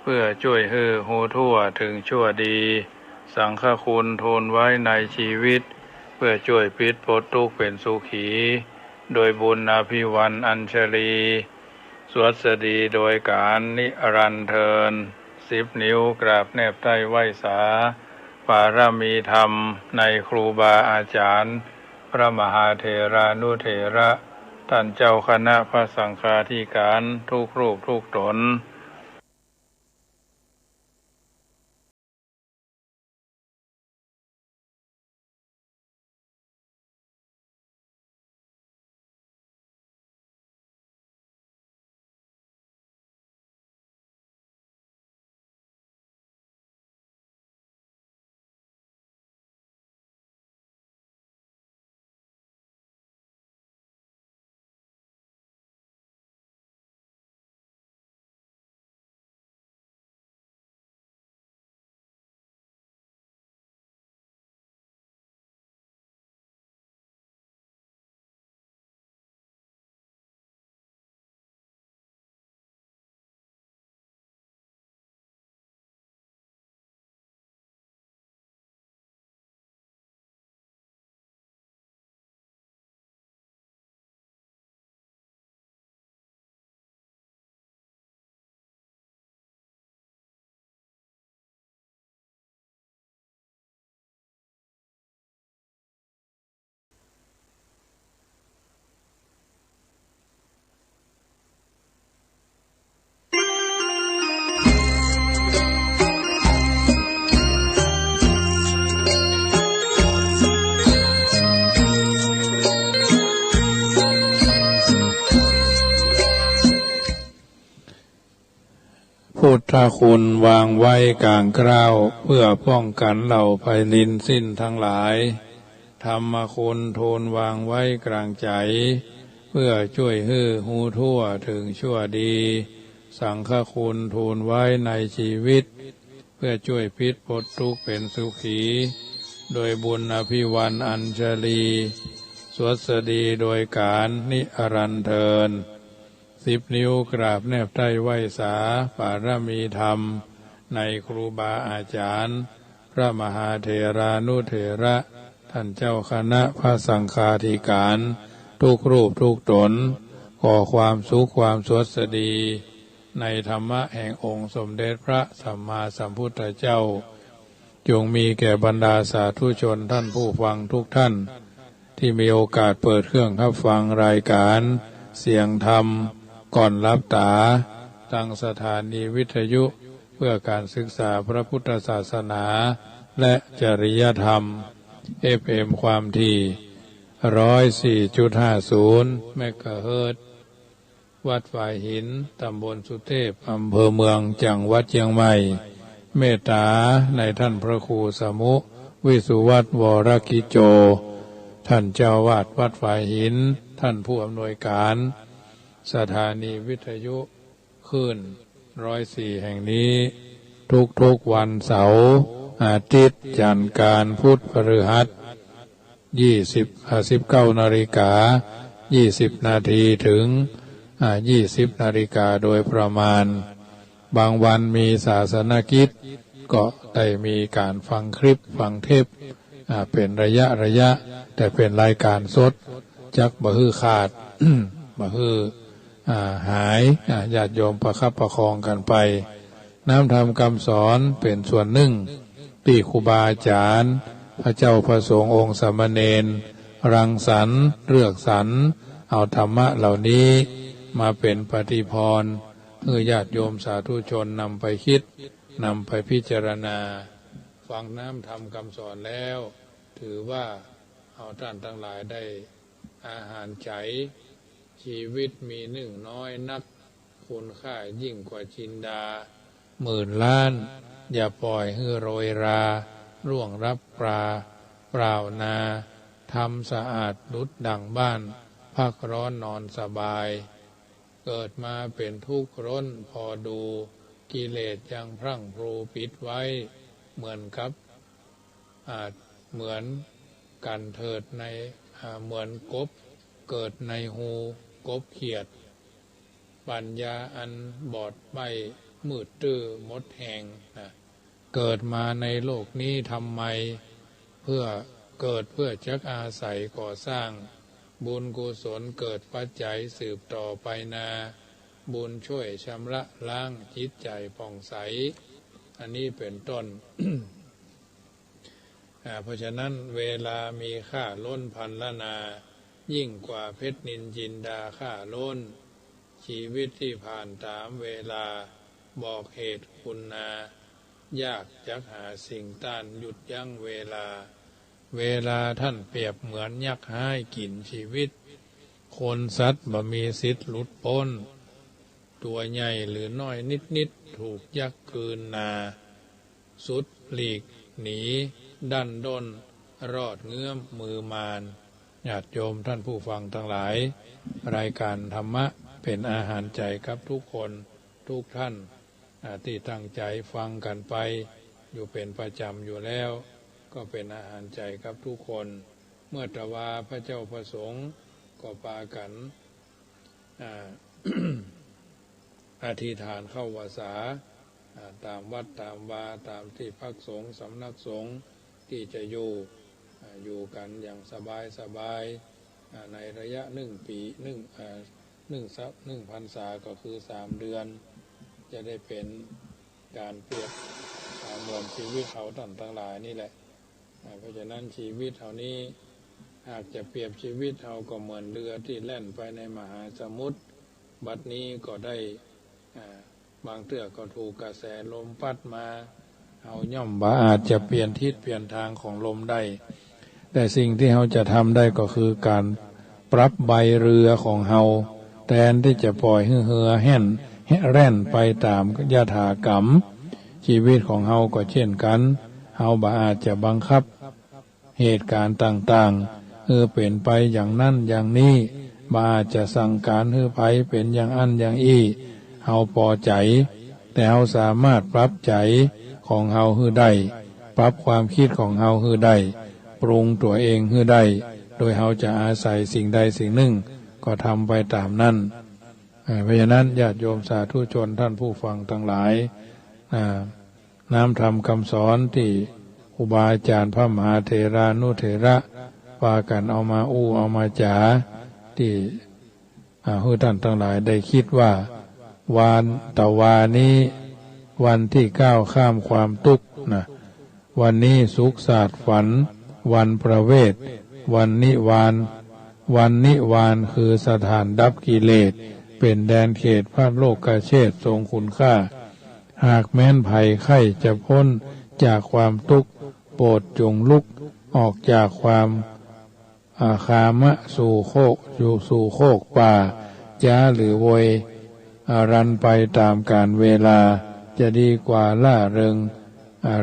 เพื่อช่วยให้หูทั่วถึงชั่วดีสังฆคุณทูลไว้ในชีวิตเพื่อช่วยพิษพ้นทุกข์เป็นสุขีโดยบุญอภิวันอัญชลีสวัสดีโดยการนิรันดร์เทิน10 นิ้วกราบแนบใต้ไหว้สาปารมีธรรมในครูบาอาจารย์พระมหาเถรานุเถระท่านเจ้าคณะพระสังฆาธิการทุกรูปทุกตนพุทธคุณวางไว้กลางเกล้าเพื่อป้องกันเหล่าภัยลินสิ้นทั้งหลายธรรมคุณทูลวางไว้กลางใจเพื่อช่วยให้หูทั่วถึงชั่วดีสังฆคุณทูลไว้ในชีวิตเพื่อช่วยพิษพ้นทุกข์เป็นสุขีโดยบุญอภิวันอัญชลีสวัสดีโดยการนิรันดร์เทิน10 นิ้วกราบแนบใต้ไหว้สาปารมีธรรมในครูบาอาจารย์พระมหาเถรานุเถระท่านเจ้าคณะพระสังฆาธิการทุกรูปทุกตนขอความสุขความสวัสดีในธรรมะแห่งองค์สมเด็จพระสัมมาสัมพุทธเจ้าจงมีแก่บรรดาสาธุชนท่านผู้ฟังทุกท่านที่มีโอกาสเปิดเครื่องรับฟังรายการเสียงธรรมก่อนรับตาตั้งสถานีวิทยุเพื่อการศึกษาพระพุทธศาสนาและจริยธรรม FM ความถี่ 104.50 เมกะเฮิรตซ์วัดฝ่ายหินตำบลสุเทพอำเภอเมืองจังหวัดเชียงใหม่เมตตาในท่านพระครูสมุวิสุวัตรวรกิโจท่านเจ้าวาดวัดฝ่ายหินท่านผู้อำนวยการสถานีวิทยุคลื่น104แห่งนี้ทุกวันเสาร์อาทิตย์จันทร์การพุธพฤหัส19 นาฬิกา 20 นาทีถึง20 นาฬิกาโดยประมาณบางวันมีศาสนกิจก็ได้มีการฟังคลิปฟังเทปเป็นระยะแต่เป็นรายการสดจักบ่ฮือขาด บ่ฮือหายญาติโยมประคับประคองกันไปน้ำธรรมคำสอนเป็นส่วนหนึ่งที่ครูบาอาจารย์พระเจ้าพระสงฆ์องค์สามเณรรังสรรค์เลือกสรรเอาธรรมะเหล่านี้มาเป็นปฏิภรณ์เพื่อญาติโยมสาธุชนนำไปคิดนำไปพิจารณาฟังน้ำธรรมคำสอนแล้วถือว่าเอาท่านทั้งหลายได้อาหารใจชีวิตมีหนึ่งน้อยนักคุณค่ายิ่งกว่าจินดา10,000 ล้านอย่าปล่อยให้โรยราร่วงรับปลาเปล่านาทำสะอาดดุจดังบ้านพักร้อนนอนสบายเกิดมาเป็นทุกข์ร้นพอดูกิเลสยังพรั่งพรูปิดไว้เหมือนกันเถิดในเหมือนกบเกิดในหูกบเขียดปัญญาอันบอดใบ มืดตื้อมดแหงนะเกิดมาในโลกนี้ทำไมเพื่อเกิดเพื่อจักอาศัยก่อสร้างบุญกุศลเกิดปัจจัยสืบต่อไปนาบุญช่วยชำระล้างจิตใจผ่องใสอันนี้เป็นต้น เพราะฉะนั้นเวลามีค่าล้นพันละนายิ่งกว่าเพชรนินจินดาค่าล้นชีวิตที่ผ่านตามเวลาบอกเหตุคุณนายากจักหาสิ่งต้านหยุดยั้งเวลาท่านเปรียบเหมือนยักษ์ให้กินชีวิตคนสัตว์บ่มีสิทธิ์หลุดพ้นตัวใหญ่หรือน้อยนิดถูกยักษ์กลืนนาสุดหลีกหนีดันด้นรอดเงื้อมมือมารญาติโยมท่านผู้ฟังทั้งหลายรายการธรรมะเป็นอาหารใจกับทุกคนทุกท่านที่ตั้งใจฟังกันไปอยู่เป็นประจำอยู่แล้วก็เป็นอาหารใจกับทุกคนเมื่อตะวาพระเจ้าประสงค์ก็ปากัน อธิษฐานเข้าวาสาตามวัดตามวาตามที่พักสงฆ์สำนักสงฆ์ที่จะอยู่กันอย่างสบายในระยะ1 ปี1 พรรษาก็คือ3 เดือนจะได้เป็นการเปรียบเหมือนชีวิตเขาท่านทั้งหลายนี่แหละเพราะฉะนั้นชีวิตเขานี้หากจะเปรียบชีวิตเขาก็เหมือนเรือที่แล่นไปในมหาสมุทรบัดนี้ก็ได้บางเทื่อก็ถูกกระแสลมพัดมาเขาย่อมบ่อาจจะเปลี่ยนทิศเปลี่ยนทางของลมได้แต่สิ่งที่เขาจะทำได้ก็คือการปรับใบเรือของเขาแทนที่จะปล่อยให้เรือแแร่นไปตามยถากรรมชีวิตของเขาก็เช่นกันเขาบ่อาจจะบังคับเหตุการณ์ต่างๆเป็นไปอย่างนั้นอย่างนี้บ่อาจจะสั่งการให้ไปเป็นอย่างอันอย่างอี้เขาพอใจแต่เขาสามารถปรับใจของเขาให้ได้ปรับความคิดของเขาให้ได้ปรุงตัวเองให้ได้โดยเขาจะอาศัยสิ่งใดสิ่งหนึ่งก็ทำไปตามนั้นเพราะฉะนั้นญาติโยมสาธุชนท่านผู้ฟังทั้งหลายน้ำธรรมคำสอนที่ครูบาอาจารย์พระมหาเถรานุเถระพากันเอามาเอามาจ๋าที่ให้ท่านทั้งหลายได้คิดว่าวานี้วันที่ก้าวข้ามความทุกข์นะวันนี้สุขศาสตร์ฝันวันประเวทวันนิวานคือสถานดับกิเลสเป็นแดนเขตพระโลกเชษฐ์ทรงคุณค่าหากแม้นภัยไข้จะพ้นจากความทุกข์โปรดจงลุกออกจากความคามะสู่โคกป่าจ้าหรือโวยรันไปตามกาลเวลาจะดีกว่าล่าเริง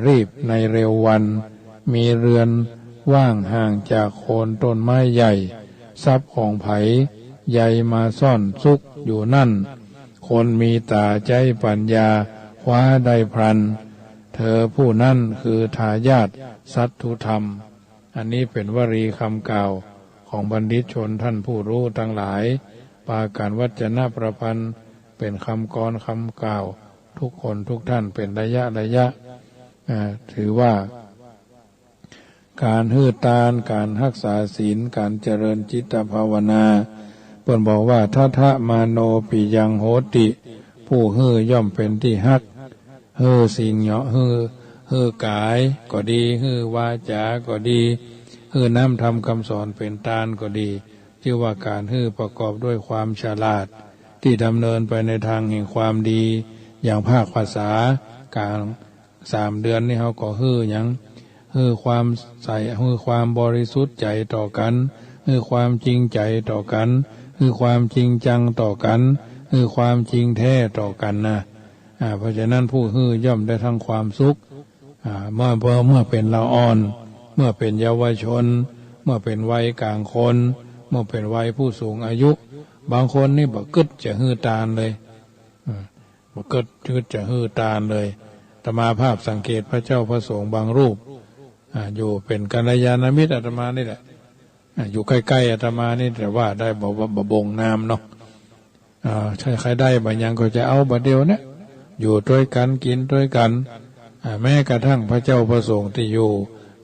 รีบในเร็ววันมีเรือนว่างห่างจากโคนต้นไม้ใหญ่ทรัพย์ของไผใหญ่มาซ่อนซุกอยู่นั่นคนมีตาใจปัญญาคว้าได้พลันเธอผู้นั้นคือทายาทสัตถุธรรมอันนี้เป็นวลีคำกล่าวของบัณฑิตชนท่านผู้รู้ทั้งหลายปาการวจนะประพันธ์เป็นคำกรคำกล่าวทุกคนทุกท่านเป็นระยะถือว่าการฮือตานการรักษาศีลการเจริญจิตภาวนาเพิ่นบอกว่าทะมาโนปิยังโหติผู้ฮือย่อมเป็นที่ฮักฮือสิ่งเหาะฮือกายก็ดีฮือวาจาก็ดีฮือน้ำธรรมคำสอนเป็นตาลก็ดีชื่อว่าการฮือประกอบด้วยความฉลาดที่ดำเนินไปในทางแห่งความดีอย่างภาคภาษากลาง3 เดือนนี่เขาก็ฮืออย่างฮือความใส่ฮือความบริสุทธิ์ใจต่อกันฮือความจริงใจต่อกันฮือความจริงจังต่อกันฮือความจริงแท้ต่อกันนะเพราะฉะนั้นผู้ฮือย่อมได้ทั้งความสุขเมื่อเป็นละอ่อนเมื่อเป็นเยาวชนเมื่อเป็นวัยกลางคนเมื่อเป็นวัยผู้สูงอายุบางคนนี่บ่กึดจะฮือตาลเลยบ่กึดจะฮือตาลเลยอาตมาภาพสังเกตพระเจ้าพระสงฆ์บางรูปอยู่เป็นกัลยาณมิตรอาตมานี่แหละอยู่ใกล้ๆอาตมานี่แต่ว่าได้บอกว่าบงนามเนาะใครได้บางอย่างก็จะเอาบัดเดียวเนี่ย อยู่ด้วยกันกินด้วยกันแม้กระทั่งพระเจ้าประสงค์ที่อยู่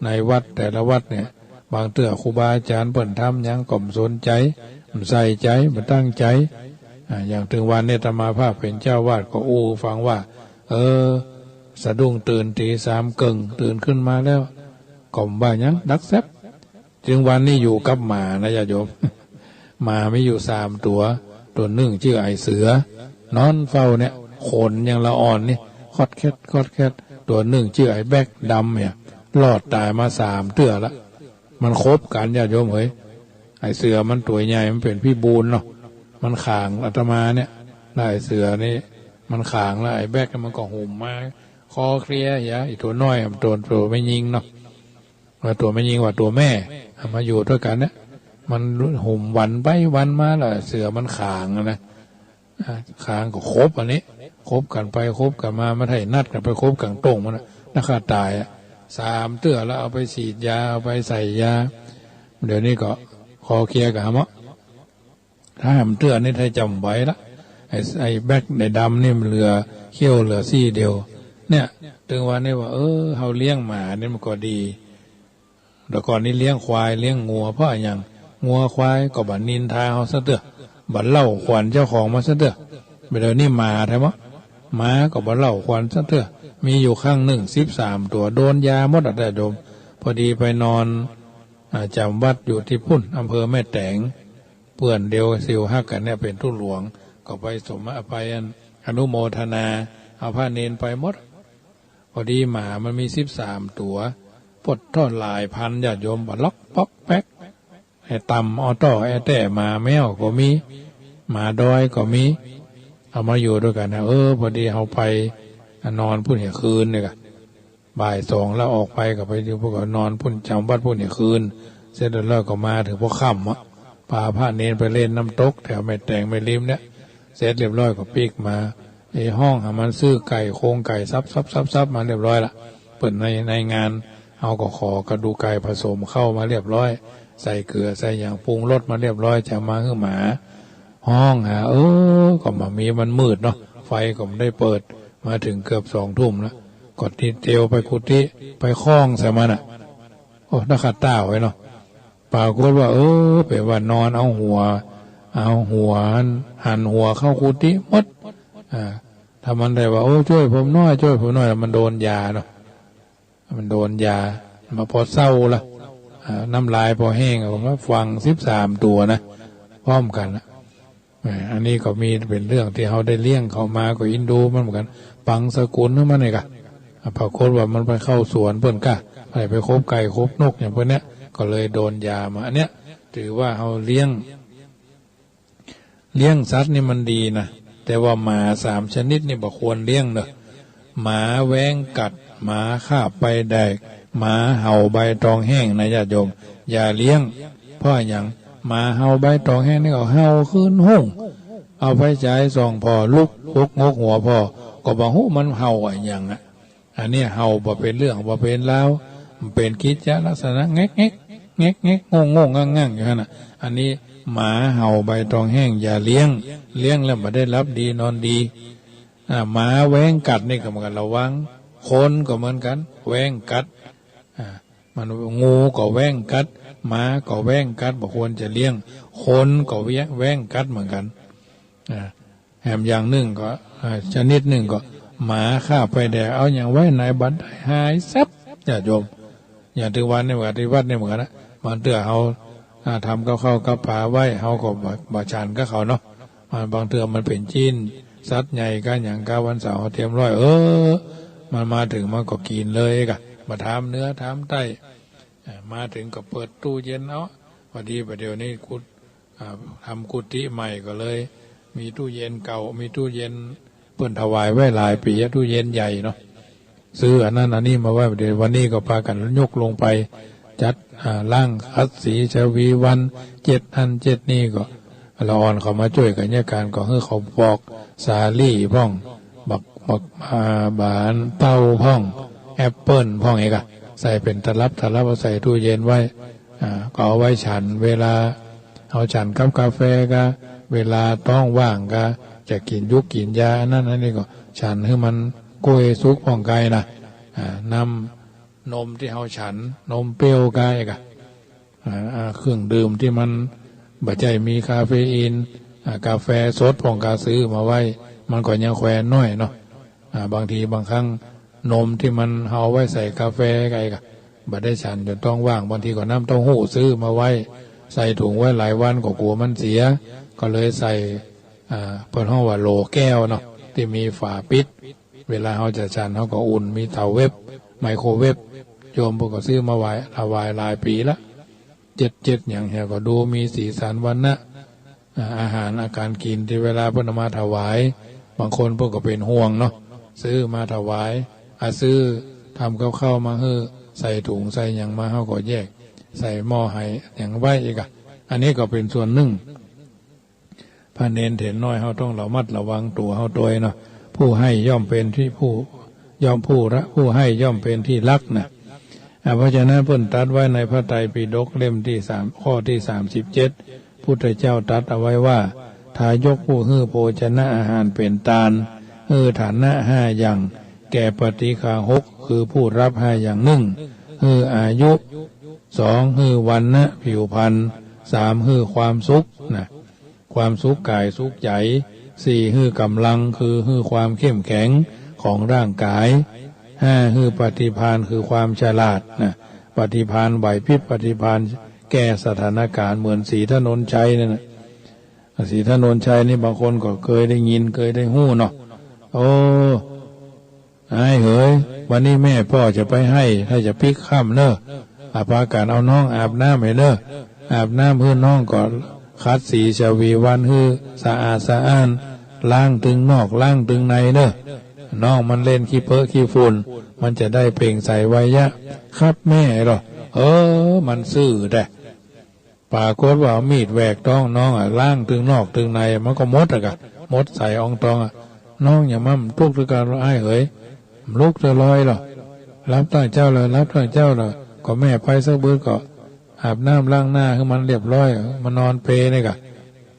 ในวัดแต่ละวัดเนี่ยบางเตื้อครูบาอาจารย์เปิ่นทำยังก่อมสนใจมันใส่ใจมันตั้งใจอย่างถึงวันนี้อาตมาภาพเป็นเจ้าวาดก็ฟังว่าสะดุ้งตื่นตีสามกึ่งตื่นขึ้นมาแล้วก่อมว่ายังดักแซบจึงวันนี้อยู่กับหมานะญาติโยม หมาไม่อยู่3 ตัวหนึ่งชื่อไอเสือนอนเฝ้าเนี่ยขนยังละอ่อนนี่คอดแคทตัวหนึ่งชื่อไอแบกดำเนี่ยรอดตายมา3 เตื้อละมันคบกันญาติโยมเฮ้ยไอเสือมันตัวใหญ่มันเป็นพี่บูนเนาะมันขางอาตมาเนี่ยไอเสือนี่มันขางแล้วไอแบกมันก็หุ่มมาคอเคลียอย่าอีตัวน้อยมันตัวไม่ยิงเนาะว่าตัวไม่ยิงว่าตัวแม่มาอยู่ด้วยกันเนี่ยมันหุ่มวันไปวันมาแล้วเสือมันขางนะขางก็คบอันนี้คบกันไปคบกันมาไม่ได้นัดกันไปคบกันตรงมันนักฆ่าตาย3 เตื้อแล้วเอาไปฉีดยาเอาไปใส่ยาเดี๋ยวนี้ก็คอเคลียกับมะถ้ามันเตื้อนี่ถ้าจำไว้ละไอ้แบกในดำนี่มันเหลือเขี้ยวเหลือซี่เดียวเนี่ยถึงวันนี้ว่าเขาเลี้ยงหมานี่มันก็ดีแต่ก่อนนี้เลี้ยงควายเลี้ยงงัวเพราะอย่างงัวควายก็บัดนินทาเขาซะเตื้อบัดเล่าขวัญเจ้าของมาซะเตื้อเดี๋ยวนี้หมาใช่ไหมหมาก็บัดเล่าขวัญซะเตื้อมีอยู่ข้างหนึ่ง13 ตัวโดนยาหมดแต่โดมพอดีไปนอนจำวัดอยู่ที่พุ่นอำเภอแม่แตงเปื่อนเดียวซิวฮักกันเนี่ยเป็นทุหลวงก็ไปสมไปอนุโมทนาเอาผ้าเนนไปหมดพอดีหมามันมี13 ตัวปดทอดหลายพันญาติโยมบัดล็อกป๊อกแป๊กไอ้ต่ำออโต้ไอ้แต่หมาแมวก็มีหมาดอยก็มีเอามาอยู่ด้วยกันนะพอดีเอาไปนอนพุ่นเหคืนเนี่ยกันบ่าย2แล้วออกไปก็ไปดูพวกนอนพุ่นจำวัดพุ่นเหคืนเสร็จแล้วก็มาถึงพวกค่ำพาพระเนนไปเล่นน้ำตกแถวแม่แตงแม่ริมเนี่ยเสร็จเรียบร้อยก็ปีกมาไอ้ห้องมันซื้อไก่โครงไก่ซับมาเรียบร้อยละเปิดในงานเอาก็ขอกระดูกไก่ผสมเข้ามาเรียบร้อยใส่เกลือใส่อย่างปรุงรสมาเรียบร้อยจะมาให้หมาห้องก็มามีมันมืดเนาะไฟก็ไม่ได้เปิดมาถึงเกือบ2 ทุ่มแล้วกดทีเดียวไปกุฏิไปคล้องใส่มันนักขัดต้าไว้เนาะปรากฏว่าเป็นว่านอนเอาหัวหันหัวเข้ากุฏิหมดถ้ามันได้ว่าช่วยผมหน่อยมันโดนยาเนาะมันโดนยามาพอเศร้าละน้ำลายพอแห้งผมว่าฟัง13 ตัวนะพร้อมกันนะอันนี้ก็มีเป็นเรื่องที่เขาได้เลี้ยงเขามาก็อินดูมันเหมือนกันปังสกุลนั่นมันเองอะปรากฏว่ามันไปเข้าสวนเพิ่นกะไปคบไก่คบนกอย่างพวกเนี้ยก็เลยโดนยามาอันเนี้ยถือว่าเขาเลี้ยงสัตว์นี่มันดีนะแต่ว่าหมา3 ชนิดนี่บ่ควรเลี้ยงเนอะหมาแว้งกัดหมาคาบไปแดกหมาเห่าใบตองแห้งนะญาติโยมอย่าเลี้ยงเพราะอย่างหมาเห่าใบตองแห้งนี่ก็เห่าขึ้นห้องเอาไปใช้ส่องพอลุกงกหัวพอก็บ่ฮู้มันเห่าอย่างอันนี้เห่าบ่เป็นเรื่องบ่เป็นแล้วมันเป็นกิจลักษณะแงกงงงั่งอยู่นั่นน่ะอันนี้หมาเห่าใบตองแห้งอย่าเลี้ยงแล้วบ่ได้รับดีนอนดีหมาแว้งกัดนี่ก็เหมือนกันระวังคนก็เหมือนกันแว้งกัดมันงูก็แว้งกัดหมาก็แว้งกัดบ่ควรจะเลี้ยงคนก็แว้งกัดเหมือนกันแถมอย่างหนึ่งก็ชนิดหนึ่งก็หมาฆ่าไปแดกเอาอย่างไว้ในบันไดหายแซ่บอย่าโยมอย่างที่วันนี่เหมือนที่วัดนี่เหมือนกันนะมันเตือเขาทำเข้ากับผาไว้เขาก็บาชานก็เขาเนาะบางเตือมันเป็นจีนสัตว์ใหญ่กันอย่างกาวันเสาร์เตรียมร้อยมันมาถึงมันก็กินเลยกะมาทำเนื้อทำไตมาถึงก็เปิดตู้เย็นพอดีประเดี๋ยวนี้ทำกุฏิใหม่ก็เลยมีตู้เย็นเก่ามีตู้เย็นเปิ่นถวายไว้หลายปีตู้เย็นใหญ่เนาะซื้ออันนั้นอันนี้มาไว้เดี๋ยววันนี้ก็พากันยกลงไปจัดล่างคัดสีชวีวัน7 อัน 7นี่ก็ละอ่อนเขามาช่วยกันเนี่ยการก็ให้เขาปอกสาลี่พ่องบักบานเต้าพ่องแอปเปิ้ลพ่องเอกใส่เป็นตลับใส่ตู้เย็นไว้ก็เอาไว้ฉันเวลาเอาฉันกับกาแฟก็เวลาต้องว่างก็จะกินยุกกินยานั่นนี่ก็ ฉันให้มันกล้วยสุกผ่องไกลนะนำนมที่เฮาฉันนมเปรี้ยวไกลกะเครื่องดื่มที่มันบะใจมีคาเฟอีนกาแฟสดผ่องกาซื้อมาไว้มันก็ยังแควนน้อยเนาะบางทีบางครั้งนมที่มันเฮาไว้ใส่กาแฟไกลกะบ่ได้ฉันจนต้องว่างบางทีก็น้ำเต้าหู้ซื้อมาไว้ใส่ถุงไว้หลายวันก็กลัวมันเสียก็เลยใส่เพิ่นฮ้องว่าโหลแก้วเนาะที่มีฝาปิดเวลาเฮาจะฉันเฮาก็อุ่นมีเตาเว็บไมโครเวฟโยมพวกก็ซื้อมาไว้ถวายหลายปีละ7อย่างเฮียก็ดูมีสีสันวันนะอาหารอาการกินที่เวลาเพิ่นมาถวายบางคนพวกก็เป็นห่วงเนาะซื้อมาถวายซื้อทำกับข้าวมาให้ใส่ถุงใส่หยังมาเฮาก็แยกใส่หม้อให้อย่างไว้อีกอันนี้ก็เป็นส่วนหนึ่งพระเนนเถรน้อยเฮาต้องระมัดระวังตัวเฮาตัวเนาะผู้ให้ย่อมเป็นที่ผู้ผู้ให้ย่อมเป็นที่รักนะเพราะฉะนั้นเพิ่นตรัสไว้ในพระไตรปิฎกเล่มที่3ข้อที่37พุทธเจ้าตรัสเอาไว้ว่าทายกผู้ฮื้อโภชนะอาหารเป็นทานฐานะ5อย่างแก่ปฏิฆาหกคือผู้รับ5อย่างอายุ2วรรณะผิวพรรณ3ความสุขนะความสุขกายสุขใจ4กำลังคือความเข้มแข็งของร่างกาย5ปฏิภาณคือความฉลาดนะปฏิภาณไหวพริบปฏิภาณแก้สถานการณ์เหมือนศรีถนนชัยนั่นนะศรีถนนชัยนี่บางคนก็เคยได้ยินเคยได้ฮู้เนาะโอ้ไอ้เหยวันนี้แม่พ่อจะไปให้ถ้าจะพลิกค่ำเนอะพากันเอาน้องอาบน้ำให้เนอะอาบน้ำเพื่อน้องก่อนคัดสีชวีวันสะอาดสะอ้านล้างตึงนอกล้างตึงในเนอะน้องมันเล่นขี้เพ้อขี้ฝุ่นมันจะได้เปล่งใสไวยะครับแม่หรอมันซื่อแต่ปากฏว่ามีดแหวกต้องน้องล้างตึงนอกตึงในมันก็มดมดใส่อองตองน้องอย่ามั่มทุกข์ด้วยการไอ้เหยลุกจะลอยหรอรับตั้งเจ้าเลยรับตั้งเจ้าเลยก็แม่ไปสักเบื้อก็อาบน้ำล้างหน้าให้มันเรียบร้อยมันนอนเพลนี่กะ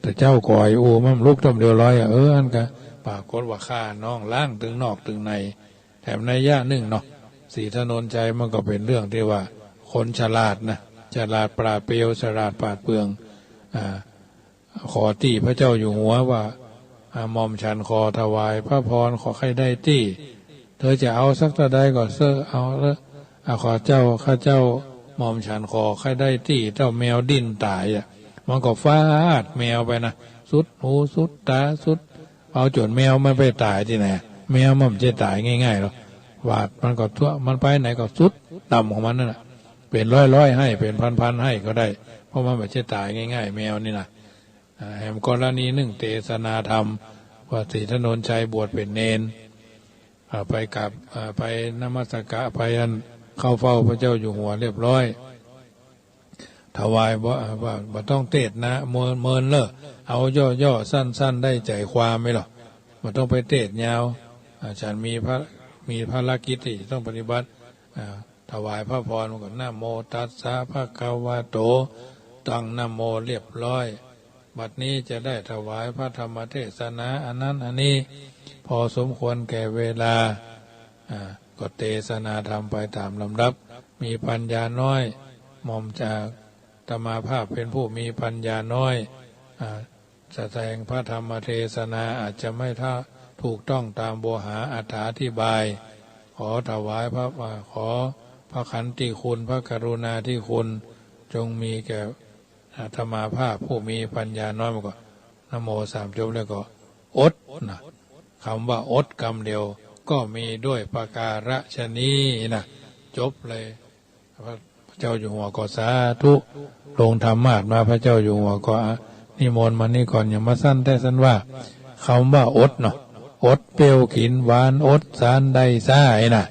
แต่เจ้าก่อยมั่มลุกจมเดียวลอยอันกะปากฏว่าข้าน้องล้างตึงนอกตึงในแถมในย่าหนึ่งเนาะศรีถนนใจมันก็เป็นเรื่องที่ว่าคนฉลาดนะฉลาดปราดเปรียวฉลาดปราดเปรื่องขอตี้พระเจ้าอยู่หัวว่ามอมฉันขอถวายพระพรขอใครได้ตี้เธอจะเอาสักเท่าใดก็เสื้อเอาแล้วขอเจ้าข้าเจ้ามอมฉันขอใครได้ตี้เจ้าแมวดิ้นตายมันก็ฟาดแมวไปนะสุดหูสุดตาสุดเอาจนแมวมันไปตายที่ไหนแมวมันจะตายง่ายๆหรอกวาดมันก็ทั่วมันไปไหนก็สุดต่ำของมันนั่นแหละเป็นร้อยให้เป็นพันให้ก็ได้เพราะมันไม่ใช่ตายง่ายๆแมวนี่นะแห่งกรณีหนึ่งเทศนาธรรมว่าศรีถนนชัยบวชเป็นเนนไปกับไปนมัสการไปเข้าเฝ้าพระเจ้าอยู่หัวเรียบร้อยถวายว่าต้องเทศนะเมินเลอะเอาย่อสั้นได้ใจความไม่หรอกมันต้องไปเทศยาวฉันมีภารกิจที่ต้องปฏิบัติถวายพระพรมันก็นะโมตัสสะภะคะวะโตตั้งนะโมเรียบร้อยบัดนี้จะได้ถวายพระธรรมเทศนาอันนั้นอันนี้พอสมควรแก่เวลาก็เทศนาธรรมไปตามลำดับมีปัญญาน้อยหม่อมจากธรรมาภาพเป็นผู้มีปัญญาน้อยแสดงพระธรรมเทศนาอาจจะไม่ถูกต้องตามโวหารอธิบายขอถวายขอพระขันติคุณพระกรุณาธิคุณจงมีแก่ธรรมาภาพผู้มีปัญญาน้อยมันก็นะโม3จบแล้วก็อดนะคำว่าอดคำเดียวก็มีด้วยประการฉนี้นะจบเลยพระเจ้าอยู่หัวก็สาธุลงธรรมาสมาพระเจ้าอยู่หัวก็นิมนต์มานี่ก่อนอย่ามาสั้นแต่สั้นว่าคำว่าอดเนาะอดเปรี้ยวขินหวานอดสารได้ซ่ายนะ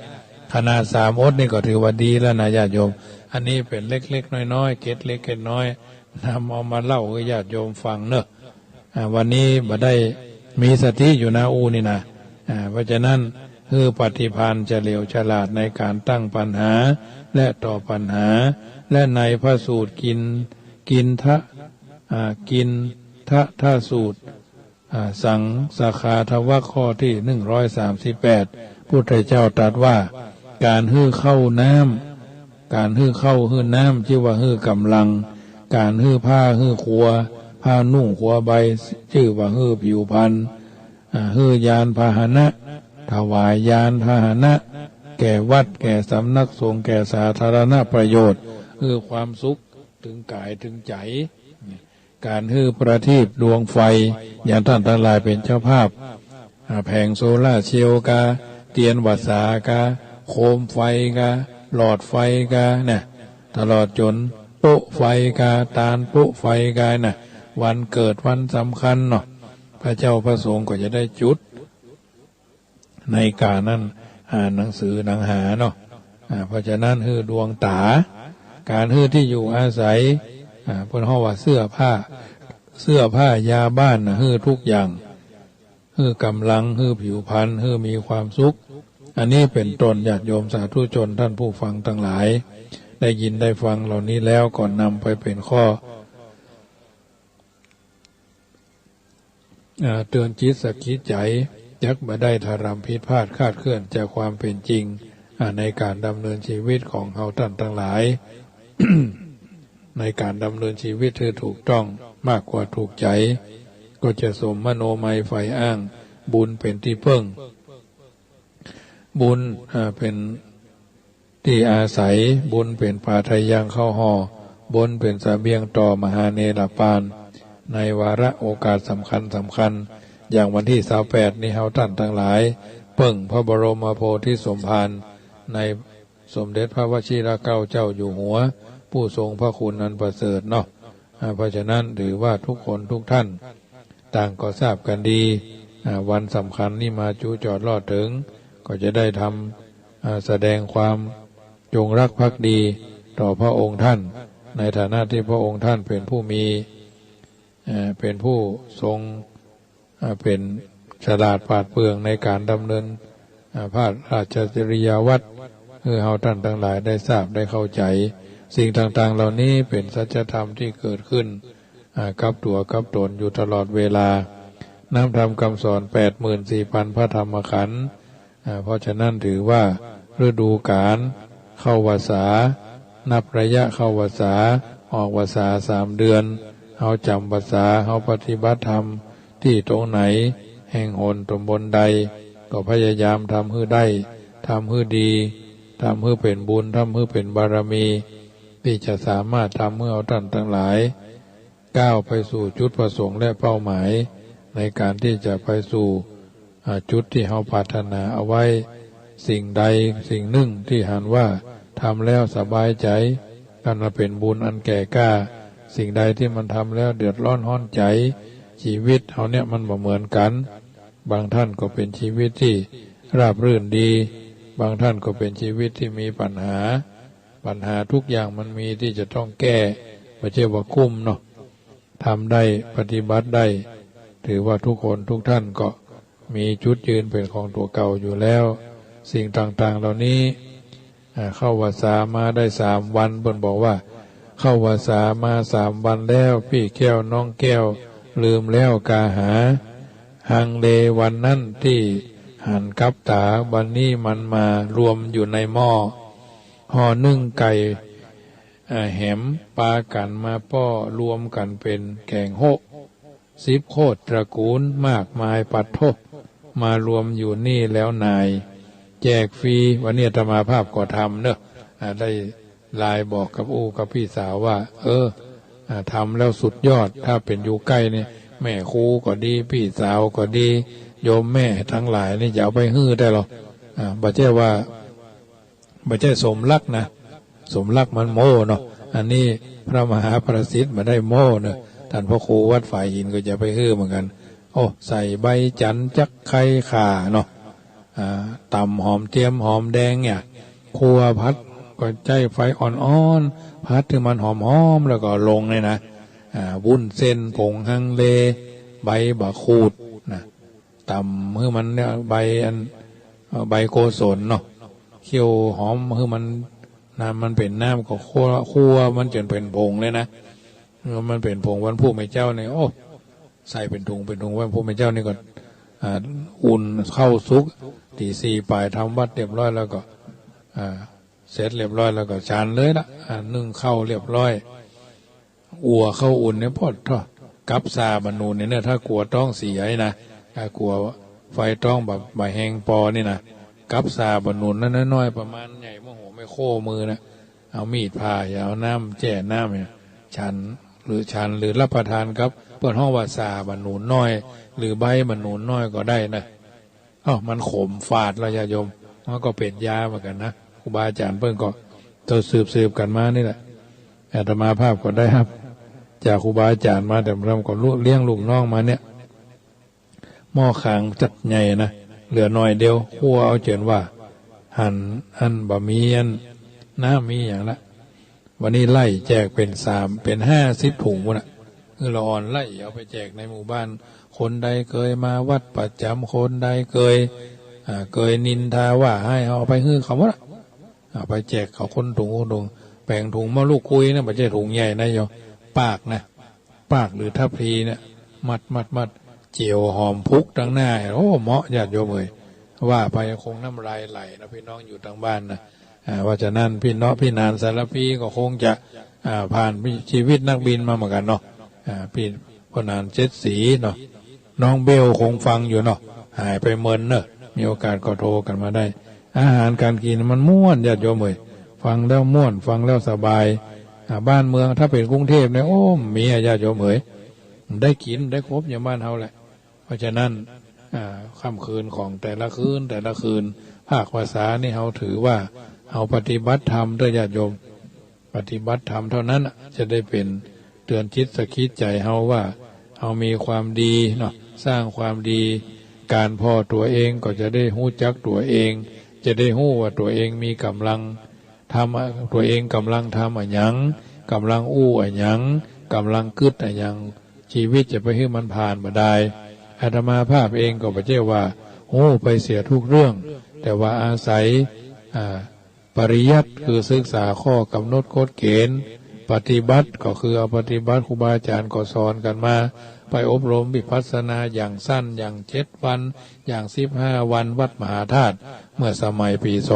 ขนาด3อดนี่ก็ถือว่าดีแล้วนะญาติโยมอันนี้เป็นเล็กๆน้อยๆเกล็ดเล็กเกล็ดน้อยนำเอามาเล่าให้ญาติโยมฟังเนอะวันนี้บ่ได้มีสติอยู่นะนี่นะเพราะฉะนั้นปฏิภาณจะเหลียวฉลาดในการตั้งปัญหาและตอบปัญหาและในพระสูตรกินทะสูตร สังสาขาทวรรคข้อที่138พุทธเจ้าตรัสว่าการฮื้อเข้าน้ำการฮื้อเข้าฮื้อน้ำชื่อว่าฮื้อกำลังการฮื้อผ้าฮื้อครัวผ้านุ่งขัวใบชื่อว่าฮื้อผิวพรรณฮื้อยานพาหนะถวายยานพาหนะแก่วัดแก่สำนักสงฆ์แก่สาธารณประโยชน์ฮื้อความสุขถึงกายถึงใจการฮื้อประทีปดวงไฟอย่างท่านทั้งหลายเป็นเจ้าภาพแผงโซล่าเชลล์กาเตียนวัดสากาโคมไฟกาหลอดไฟกาเนี่ยตลอดจนโป๊ะไฟกาตาลโป๊ะไฟกาน่ะวันเกิดวันสำคัญเนาะพระเจ้าพระสงฆ์ก็จะได้จุดในการนั้นอ่านหนังสือหนังหาเนาะเพราะฉะนั้นฮื้อดวงตาการฮื้อที่อยู่อาศัยเพิ่นเฮาว่าเสื้อผ้ายาบ้านฮื้อทุกอย่างฮื้อกำลังฮื้อผิวพรรณฮื้อมีความสุขอันนี้เป็นต้นญาติโยมสาธุชนท่านผู้ฟังทั้งหลายได้ยินได้ฟังเหล่านี้แล้วก่อนนำไปเป็นข้อเตือนจิตสกิดใจยักบ่ได้ทารำผิดพลาดคาดเคลื่อนจากความเป็นจริงในการดำเนินชีวิตของเฮาท่านทั้งหลาย ในการดำเนินชีวิตที่ถูกต้องมากกว่าถูกใจก็จะสมมโนมัยไฟอ้างบุญเป็นที่พึ่งบุญเป็นที่อาศัยบุญเป็นปาทยังเข้าห่อบุญเป็นเสบียงต่อมหาเนรปานในวาระโอกาสสำคัญอย่างวันที่28นี้เฮาท่านทั้งหลายเพิ่งพระบรมโพธิสมภารในสมเด็จพระวชิรเกล้าเจ้าอยู่หัวผู้ทรงพระคุณอันประเสริฐเนาะเพราะฉะนั้นถือว่าทุกคนทุกท่านต่างก็ทราบกันดีวันสำคัญนี้มาจูจอดรอดถึงก็จะได้ทำแสดงความจงรักภักดีต่อพระองค์ท่านในฐานะที่พระองค์ท่านเป็นผู้มีเป็นผู้ทรงเป็นฉลาดปราดเปรื่องในการดำเนินพระราชจริยวัตรเฮาท่านทั้งหลายได้ทราบได้เข้าใจสิ่งต่างๆเหล่านี้เป็นสัจธรรมที่เกิดขึ้นกับตัวกับตนอยู่ตลอดเวลาน้ำธรรมคำสอน 84,000 พระธรรมขันธ์เพราะฉะนั้นถือว่าฤดูกาลเข้าวาสานับระยะเข้าวาสาออกวาสา3 เดือนเฮาจำวาสาเฮาปฏิบัติธรรมที่ตรงไหนแห่งหนตำบลใดก็พยายามทำให้ได้ทำให้ดีทำให้เป็นบุญทำให้เป็นบารมีที่จะสามารถทำให้เอาท่านทั้งหลายก้าวไปสู่จุดประสงค์และเป้าหมายในการที่จะไปสู่จุดที่เราปรารถนาเอาไว้สิ่งใดสิ่งหนึ่งที่หันว่าทำแล้วสบายใจกันมาเป็นบุญอันแก่กล้าสิ่งใดที่มันทำแล้วเดือดร้อนห้อนใจชีวิตเขาเนี่ยมันบ่เหมือนกันบางท่านก็เป็นชีวิตที่ราบรื่นดีบางท่านก็เป็นชีวิตที่มีปัญหาทุกอย่างมันมีที่จะต้องแก้ไม่ใช่ว่าคุ้มเนาะทำได้ปฏิบัติได้ถือว่าทุกคนทุกท่านก็มีจุดยืนเป็นของตัวเก่าอยู่แล้วสิ่งต่างๆเหล่านี้เข้าวาสามาได้3 วันเพิ่นบอกว่าเข้าวาสามา3 วันแล้วพี่แก้วน้องแก้วลืมแล้วกาหาหังเลวันนั้นที่หันกับตาวันนี้มันมารวมอยู่ในหม้อห่อนึ่งไก่แหมปลากันมาป้อรวมกันเป็นแกงโฮ10 โคตรตระกูลมากมายปัดโทมารวมอยู่นี่แล้วนายแจกฟรีวันนี้อาตมาภาพก็ทำเนอะได้ไลน์บอกกับกับพี่สาวว่าทำแล้วสุดยอดถ้าเป็นอยู่ใกล้เนี่ยแม่ครูก็ดีพี่สาวก็ดีโยมแม่ทั้งหลายนี่จะเอาไปฮื้อได้หรอบ่ใช่ว่าบ่ใช่สมรักนะสมรักมันโม่เนาะอันนี้พระมหาประสิทธิ์มาได้โม่เนาะท่านพ่อครูวัดฝ่ายหินก็จะไปฮื้อเหมือนกันใส่ใบจันจักไข่ข่าเนาะตำหอมเทียมหอมแดงเนี่ยครัวพัดก็ใจไฟอ่อนๆพัดถึงมันหอมๆแล้วก็ลงเลยนะวุ้นเส้นผงฮังเลใบบะคูดนะตำเมื่อมันเนี่ยใบโกศลเนาะเคี่ยวหอมเมื่อมันเป็นน้ำก็คั่วมันจนเป็นผงเลยนะมันเป็นผงวันผู้ไม่เจ้าเนี่ย ใส่เป็นถุงว่าพระเจ้านี่ก็อุ่นเข้าซุกตีสี่ปลายทำวัดเรียบร้อยแล้วก็เสร็จเรียบร้อยแล้วก็ฉันเลยละนึ่งเข้าเรียบร้อยอัวเข้าอุ่นเนี่ยพอดกับซาบรรนูเนี่ยถ้ากลัวต้องเสียนะกลัวไฟต้องแบบใบแหงปอนี่นะกับซาบรรนูนั่นน้อยประมาณใหญ่มโหไม่โค้มือนะเอามีดผ่าอย่าเอาน้ำแจ่น้ำเนี่ยฉันหรือรับประทานครับเปิดห้องว่าซาบรรนูน้อยหรือใบบรรนูน้อยก็ได้นะมันขมฝาดระยะยมมันก็เป็นยาเหมือนกันนะครูบาอาจารย์เพิ่งก็ตัวสืบกันมานี่แหละอาตมาภาพก็ได้ครับจากครูบาอาจารย์มาแต่เราก็เลี้ยงลูกน้องมาเนี่ยหม้อขางจัดใหญ่นะเหลือหน่อยเดียวคั่วเอาเจนว่าหั่นอันบะหมี่อันน้ำมีอย่างละวันนี้ไล่แจกเป็น50ถุงวะนะคือเราอ่อนไล่เอาไปแจกในหมู่บ้านคนใดเคยมาวัดประจำคนใดเคยนินทาว่าให้เอาไปฮื้อเขาวะเอาไปแจกเขาคนถุงแบ่งถุงมาลูกคุยนะไม่ใช่ถุงใหญ่นะโยปากนะปากหรือทัพพีเนี่ยมัดเจียวหอมพุกทั้งหน้าโอ้เหมาะญาติโยมเลยว่าไปคงน้ำลายไหลนะพี่น้องอยู่ทางบ้านนะว่าจะนั่นพี่น้องพี่นานสารพีก็คงจะผ่านชีวิตนักบินมาเหมือนกันเนาะพี่พนานเจ็ดสีเนาะน้องเบลคงฟังอยู่เนาะหายไปเมินเนอะมีโอกาสก็โทรกันมาได้อาหารการกินมันม่วนญาติโยมเลยฟังแล้วม่วนฟังแล้วสบายบ้านเมืองถ้าเป็นกรุงเทพเนี่ยโอ้มีญาติโยมเลยได้กินได้ครบอย่างบ้านเฮาแหละเพราะฉะนั้นค่ำคืนของแต่ละคืนภาคภาษานี่เฮาถือว่าเฮาปฏิบัติธรรมด้วยญาติโยมปฏิบัติธรรมเท่านั้นจะได้เป็นเตือนจิตสะกิดใจเฮาว่าเฮามีความดีเนาะสร้างความดีการพอตัวเองก็จะได้หู้จักตัวเองจะได้หู้ว่าตัวเองมีกำลังทำตัวเองกำลังทำอะไรหยังกำลังอู้อะไรหยังกำลังกึดอะไรหยังชีวิตจะไปให้มันผ่านมาได้อาตมาภาพเองก็ไม่ใช่ว่าโอ้ไปเสียทุกเรื่องแต่ว่าอาศัยปริยัติคือศึกษาข้อกำหนดกฎเกณฑ์ปฏิบัติก็คือเอาปฏิบัติครูบาอาจารย์ก็สอนกันมาไปอบรมวิปัสสนาอย่างสั้นอย่าง7 วันอย่าง15 วันวัดมหาธาตุเมื่อสมัยปี2527 28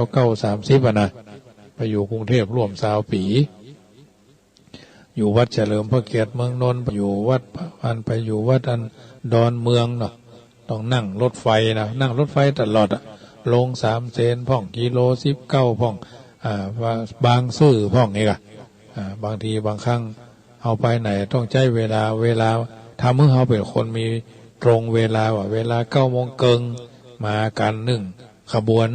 29 30นะไปอยู่กรุงเทพร่วม20 ปีอยู่วัดเฉลิมพระเกียรติเมืองนนท์ไปอยู่วัดไปอยู่วัดดอนเมืองเนาะต้องนั่งรถไฟนะนั่งรถไฟตลอดลง3 เซนพ่องกิโล19พ่องบางซื่อพ่องนี่กะบางทีบางครั้งเอาไปไหนต้องใช้เวลาทำเมื่อเขาเป็นคนมีตรงเวลาว่าเวลา9 โมงเกิงมากันขบวน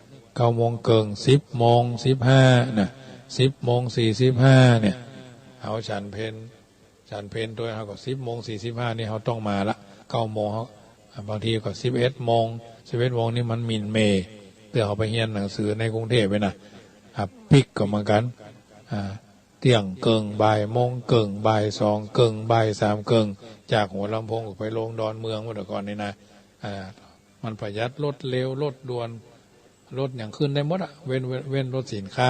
9 โมงเกิง10 โมง 15นะ10 โมง 45เนี่ยเขาฉันเพนโดยเขาก็10 โมง 45นี่เขาต้องมาละ9 โมงเขาบางทีก็11 โมงนี่มันมินเมเพื่อเขาไปเรียนหนังสือในกรุงเทพไปนะปิกก็เหมือนกันเที่ยงเกิงบ่ายโมงเกิงบ่าย2เกิงบ่าย3เกิงจากหัวลำโพงไปลงดอนเมืองเมื่อก่อนนี่นะมันประหยัดรถเร็วรถด่วนรถอย่างขึ้นได้หมดเว้นรถสินค้า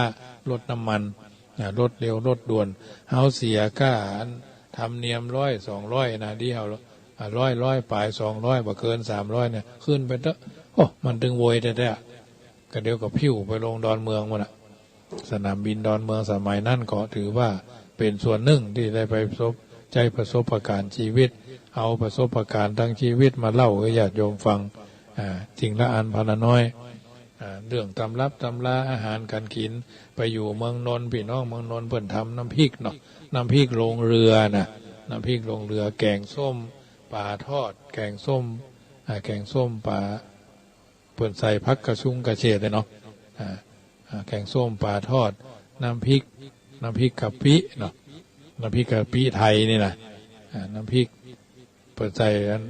รถน้ำมันรถเร็วรถด่วนเฮาเสียค่าทำเนียม100 200นะที่เฮา100ปลาย200บ่เกิน300เนี่ยขึ้นไปเถอะโอ้มันดึงโวยแท้ๆก็เดี๋ยวก็พิ้วไปลงดอนเมืองหมดสนามบินดอนเมืองสมัยนั้นก็ถือว่าเป็นส่วนหนึ่งที่ได้ไปประสบการณ์ชีวิตเอาประสบการณ์ทั้งชีวิตมาเล่าให้ญาติโยมฟังจริงละอันพันน้อยเรื่องตำรับตำราอาหารการกินไปอยู่เมืองนนท์พี่น้องเมืองนนท์เพิ่นทำน้ำพริกเนาะน้ำพริกลงเรือนะน้ำพริกลงเรือแกงส้มปลาทอดแกงส้มปลาเพิ่นใส่ผักกระชุ่งกระเฉดเลยเนาะแกงส้มปลาทอดน้ำพริกกะปิเนาะน้ำพริกกะปิไทยนี่นะน้ำพริกเปิดใจกัน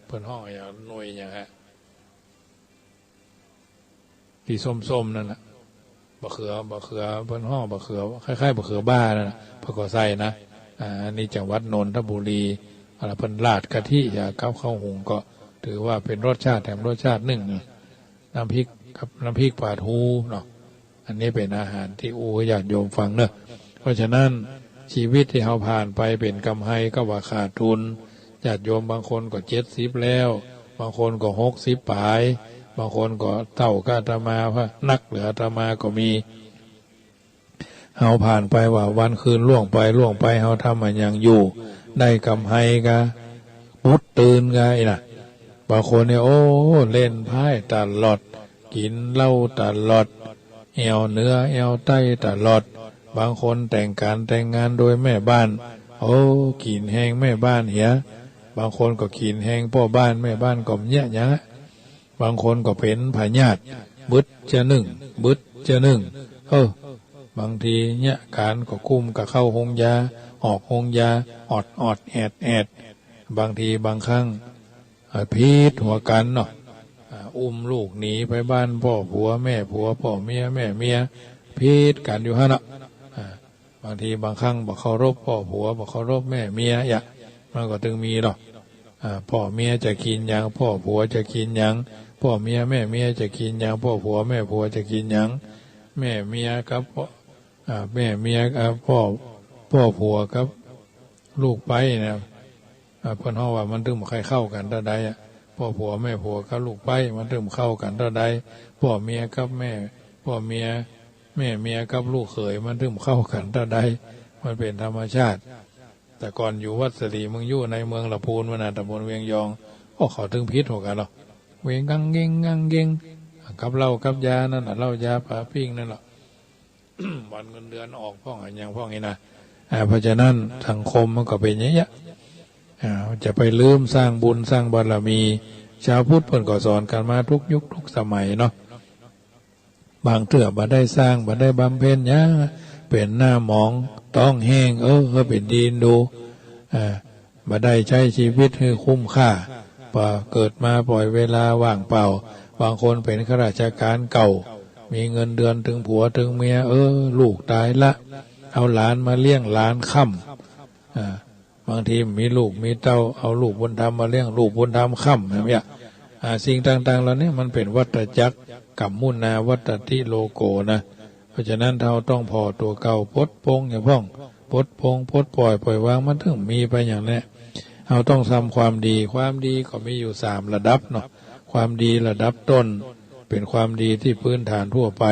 เปิดห้องอย่างหน่วยอย่างฮะที่ส้มนั่นนะบะเขือเปิดห้องบะเขือคล้ายๆบะเขือบ้านั่นนะเพื่อก่อไส้นะอันนี้จังหวัดนนทบุรีอะไรเพิ่นราดกะทิอย่าข้าวหุงก็ถือว่าเป็นรสชาติแถมรสชาติหนึ่งน้ำพริกปลาทูเนาะอันนี้เป็นอาหารที่ญาติโยมฟังเนอะเพราะฉะนั้น ชีวิตที่เราผ่านไปเป็นกำไรก็ว่าขาดทุนญาติโยมบางคนก็70แล้วบางคนก็60ปลายบางคนก็เท่ากับอาตมาพระนักเหลืออาตมาก็มีเราผ่านไปว่าวันคืนล่วงไปเราทำมันยังอยู่ได้กำไรกะพุดตื่นไงน่ะบางคนเนี่ยโอ้เล่นไพ่ตลอดกินเหล้าตลอดแอวเนื้อแอวไตตลอดบางคนแต่งงานโดยแม่บ้านโอ้กินแห้งแม่บ้านเหียบางคนก็กินแห้งพ่อบ้านแม่บ้านก็เนี่ยอย่างนั้นบางคนก็เป็นพญาติบึดจะหนึ่งบางทีเนี่ยการก็คุ้มกับเข้าหงยาออกหงยาอดแอดบางทีบางครั้งพีดหัวกันเนาะลูกหนีไปบ้านพ่อผัวแม่ผัวพ่อเมียแม่เมียพีดกันอยู่ฮะเนาะบางทีบางครั้งบอกเคารพพ่อผัวบอกเคารพแม่เมียอย่ามันก็ถึงมีหรอกพ่อเมียจะกินยังพ่อผัวจะกินยังพ่อเมียแม่เมียจะกินยังพ่อผัวแม่ผัวจะกินยังแม่เมียกับแม่เมียกับพ่อผัวกับลูกไปนะเพิ่นฮ้อว่ามันถึงบ่ใครเข้ากันเท่าใดพ่อผัวแม่ผัวกับลูกไปมันถึงเข้ากันเท่าใดพ่อเมียกับแม่พ่อเมียแม่เมียกับลูกเขยมันถึงเข้ากันเท่าใดมันเป็นธรรมชาติแต่ก่อนอยู่วัดสรีมึงอยู่ในเมืองละพูนวนาตำบลเวียงยองเขาถึงพิษหัวกันหรอเวียงกังเกงกับเหล้ากับยานั่นน่ะเหล้ายาปลาปิ้งนั่นหรอ วันเงินเดือนออกพ่องอย่างพ่องนี้นะเพราะฉะนั้นสังคมมันก็เป็นอย่างนี้จะไปลืมสร้างบุญสร้างบารมีชาวพุทธเพิ่นก็สอนกันมาทุกยุคทุกสมัยเนาะบางเถื่อบ่ได้สร้างบ่ได้บำเพ็ญเนี่ยเป็นหน้าหมองต้องแห้งก็เป็นดีนดูบ่ได้ใช้ชีวิตให้คุ้มค่าเกิดมาปล่อยเวลาว่างเปล่าบางคนเป็นข้าราชการเก่ามีเงินเดือนถึงผัวถึงเมียลูกตายละเอาหลานมาเลี้ยงหลานค่ำบางทีมีลูกมีเต้าเอาลูกบุญธรรมมาเลี้ยงลูกบุญธรรมค่ำแบบนี้สิ่งต่างๆเหล่านี้มันเป็นวัฏจักรกัมมุนาวัตติโลโกนะเพราะฉะนั้นเราต้องพอตัวเก่าปดปงอย่าพ่องปดปล่อยวางมันถึงมีไปอย่างนี้เราต้องทำความดีก็มีอยู่3ระดับเนาะความดีระดับต้นเป็นความดีที่พื้นฐานทั่วไป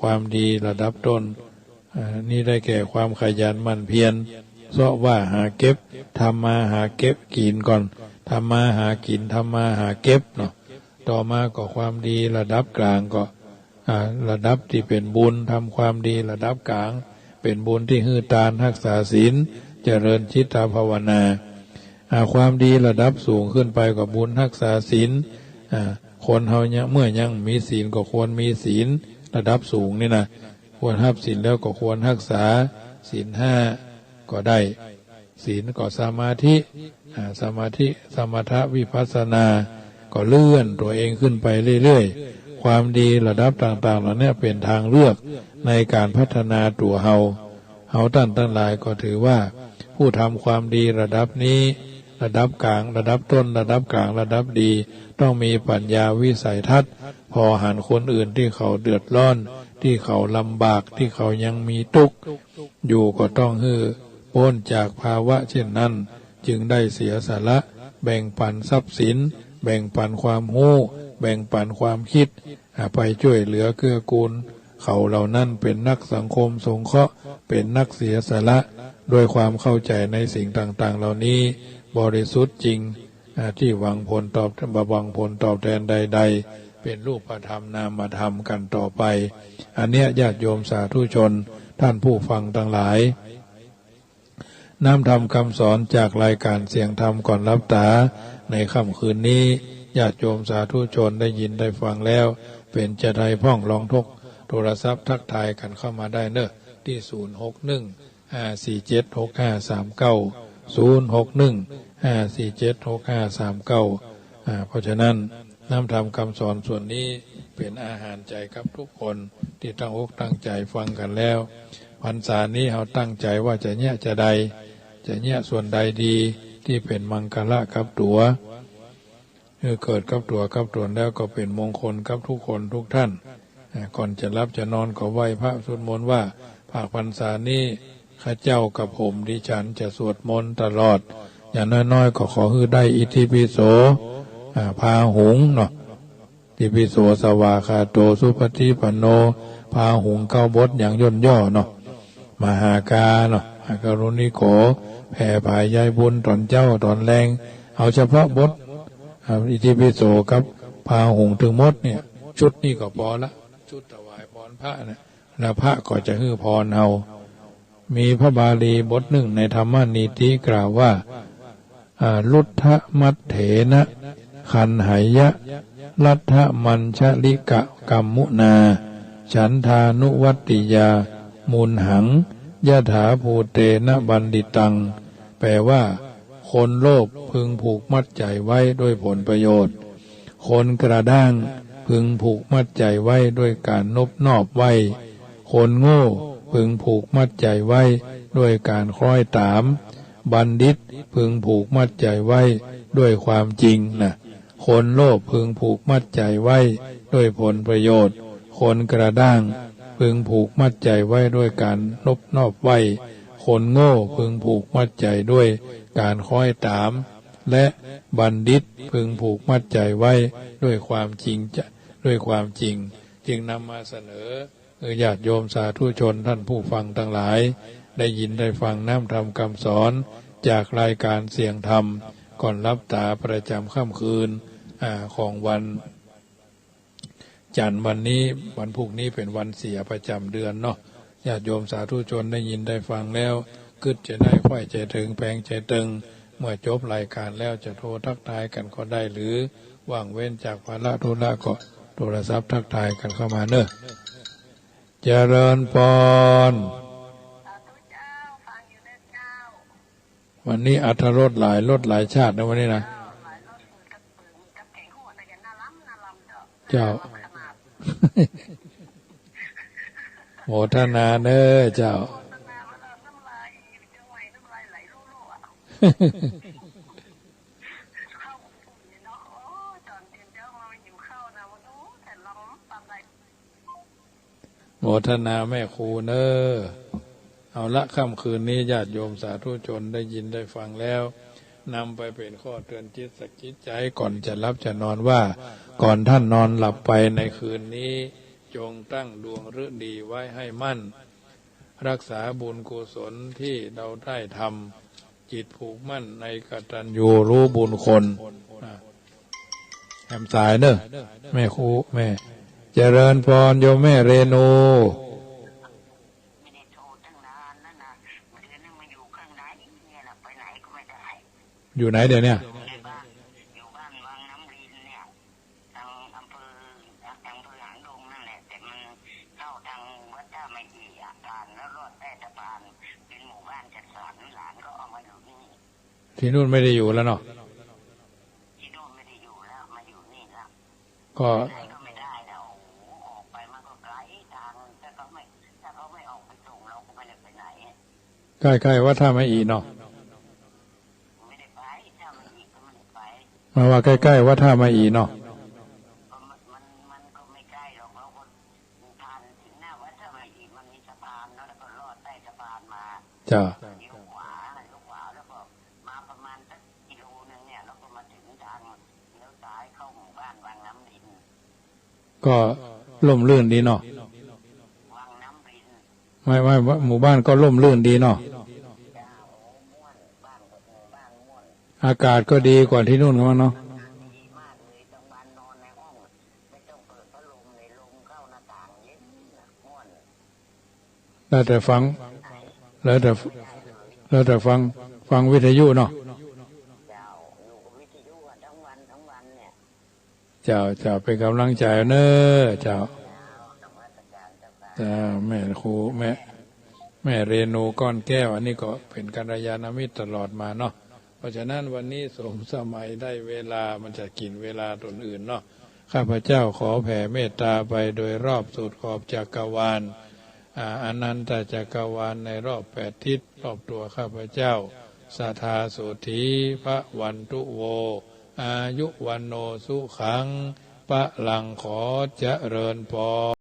ความดีระดับต้นนี่ได้แก่ความขยันหมั่นเพียรเพราะว่าหาเก็บทำมาหาเก็บกินก่อนทำมาหากินทำมาหาเก็บเนาะต่อมาก็ความดีระดับกลางก็ระดับที่เป็นบุญทำความดีระดับกลางเป็นบุญที่ฮือตานรักษาศีลเจริญจิตภาวนาความดีระดับสูงขึ้นไปกับบุญรักษาศีลคนเฮาเนี่ยเมื่อยังมีศีลก็ควรมีศีลระดับสูงนี่นะควรรับศีลแล้วก็ควรรักษาศีล5ก็ได้ศีลก็สมาธิสมถะวิปัสสนาก็เลื่อนตัวเองขึ้นไปเรื่อยๆความดีระดับต่างๆเหล่านี้เป็นทางเลือกในการพัฒนาตัวเฮาท่านทั้งหลายก็ถือว่าผู้ทำความดีระดับนี้ระดับกลางระดับต้นระดับกลางระดับดีต้องมีปัญญาวิสัยทัศน์พอหันคนอื่นที่เขาเดือดร้อนที่เขาลำบากที่เขายังมีทุกข์อยู่ก็ต้องพ้นจากภาวะเช่นนั้นจึงได้เสียสละแบ่งปันทรัพย์สินแบ่งปันความรู้แบ่งปันความคิดไปช่วยเหลือเกื้อกูลเขาเหล่านั้นเป็นนักสังคมสงเคราะห์เป็นนักเสียสละด้วยความเข้าใจในสิ่งต่างๆเหล่านี้บริสุทธิ์จริงที่หวังผลตอบแทนใดๆเป็นรูปธรรมนามธรรมกันต่อไปอันเนี้ยญาติโยมสาธุชนท่านผู้ฟังทั้งหลายน้ำธรรมคำสอนจากรายการเสียงธรรมก่อนรับตาในค่ำคืนนี้ญาติโยมสาธุชนได้ยินได้ฟังแล้วเป็นจะได้พ่องลองทุกโทรศัพท์ทักทายกันเข้ามาได้เนอะที่061-547-6539 เพราะฉะนั้นน้ำธรรมคำสอนส่วนนี้เป็นอาหารใจกับทุกคนที่ตั้งอกตั้งใจฟังกันแล้วพรรษานี้เราตั้งใจว่าจะแยะส่วนใดดีที่เป็นมังคละกับตัวเกิดกับตัวกับตนแล้วก็เป็นมงคลกับทุกคนทุกท่านก่อนจะรับจะนอนก็ไหว้พระสวดมนต์ว่าภาคพรรษานี้ ข้าเจ้ากับผมดิฉันจะสวดมนต์ตลอดอย่างน้อยๆก็ขอให้ได้อิติปิโสพาหุงเนาะอิติปิโสสวากขาโตสุปฏิปันโนพาหุง9 บทอย่างย่นย่อเนาะมหากาเนาะกรุณิโกแผ่ภายยายบุญตอนเจ้าตอนแรงเอาเฉพาะบทอิติปิโสกับพาหุงถึงมดเนี่ยชุดนี้ก็พอละชุดถวายพรพระนะแล้วพระก็จะฮื้อพรเอามีพระบาลีบทหนึ่งในธรรมนีติกล่าวว่าลุทธมัตเถนะคันหายะลัทธมัญชลิกะกัมมุนาฉันทานุวัตติยามูลหังยะถาภูเตนะบัณฑิตังแปลว่าคนโลภพึงผูกมัดใจไว้ด้วยผลประโยชน์คนกระด้างพึงผูกมัดใจไว้ด้วยการนบนอบไว้คนโง่พึงผูกมัดใจไว้ด้วยการคล้อยตามบัณฑิตพึงผูกมัดใจไว้ด้วยความจริงนะคนโลภพึงผูกมัดใจไว้ด้วยผลประโยชน์คนกระด้างพึงผูกมัดใจไว้ด้วยการนบนอบไว้คนโง่พึงผูกมัดใจด้วยการคล้อยตามและบัณฑิตพึงผูกมัดใจไว้ด้วยความจริงจึงนำมาเสนอญาติโยมสาธุชนท่านผู้ฟังทั้งหลายได้ยินได้ฟังน้ำธรรมคำสอนจากรายการเสียงธรรมก่อนรับตาประจำค่ำคืนของวันจันทร์วันนี้วันพรุ่งนี้เป็นวันเสียประจำเดือนเนาะญาติโยมสาธุชนได้ยินได้ฟังแล้วกึศจะได้ค่อยใจถึงแปลงใจตึงเมื่อจบรายการแล้วจะโทรทักทายกันก็ได้หรือว่างเว้นจากภาระธุระก็โทรศัพท์ทักทายกันเข้ามาเนอะเจริญพรวันนี้อรรถรสหลายชาตินะวันนี้นะเจ้าโมทนาเนอเจ้าโมทนาแม่ครูเนอเอาละค่ำคืนนี้ญาติโยมสาธุชนได้ยินได้ฟังแล้วนำไปเป็นข้อเตือนจิตสักจิตใจก่อนจะรับจะนอนว่าก่อนท่านนอนหลับไปในคืนนี้จงตั้งดวงฤดีไว้ให้มั่นรักษาบุญกุศลที่เราได้ทำจิตผูกมั่นในกตัญญูรู้บุญคนแอมสายเนอะแม่ครูแม่เจริญพรโยมแม่เรนูอยู่ไหนเดี๋ยวนี้อยู่บ้านวังน้ำรินเนี่ยทางอำเภอหางดงนั่นแหละแต่มันเข้าทางวัดท่าไม่ดีผ่านแล้วรอดใต้สะพานเป็นหมู่บ้านจัดสรรหลานก็เอามาอยู่นี่ที่นู่นไม่ได้อยู่แล้วเนาะที่นู่นไม่ได้อยู่แล้วมาอยู่นี่แล้วก็ไม่ได้แล้วออกไปมันก็ไกลทางถ้าเขาไม่ออกไปส่งเราก็ไม่ได้ไปไหนใกล้ๆว่าท่าไม่อีเนาะมาว่าใกล้ๆว่าท่ามาอีเนาะมันก็ไม่ใกล้หรอกเราก็ผ่านถึงหน้าวัดท่ามาอีมันมีสะพานแล้วก็ลอดใต้สะพานมาจ้ะเลี้ยวขวาแล้วก็มาประมาณสักกิโลนึงเนี่ยแล้วก็มาถึงทางเลี้ยวซ้ายเข้าหมู่บ้านวังน้ำรินก็ร่มรื่นดีเนาะวังน้ำรินไม่หมู่บ้านก็ร่มรื่นดีเนาะอากาศก็ดีกว่าที่นู่นมั้งเนาะแล้วแต่ฟังวิทยุเนาะเจ้าเป็นกำลังใจเนอะเจ้าแม่ครูแม่เรนูก้อนแก้วอันนี้ก็เป็นกัลยาณมิตรตลอดมาเนาะเพราะฉะนั้นวันนี้สมสมัยได้เวลามันจะกินเวลาตนอื่นเนาะข้าพเจ้าขอแผ่เมตตาไปโดยรอบสุดขอบจักรวาลอนันตจักรวาลในรอบ8 ทิศรอบตัวข้าพเจ้าสัทธาโสธีพระวันตุโวอายุวันโนสุขังปะลังขอเจริญพร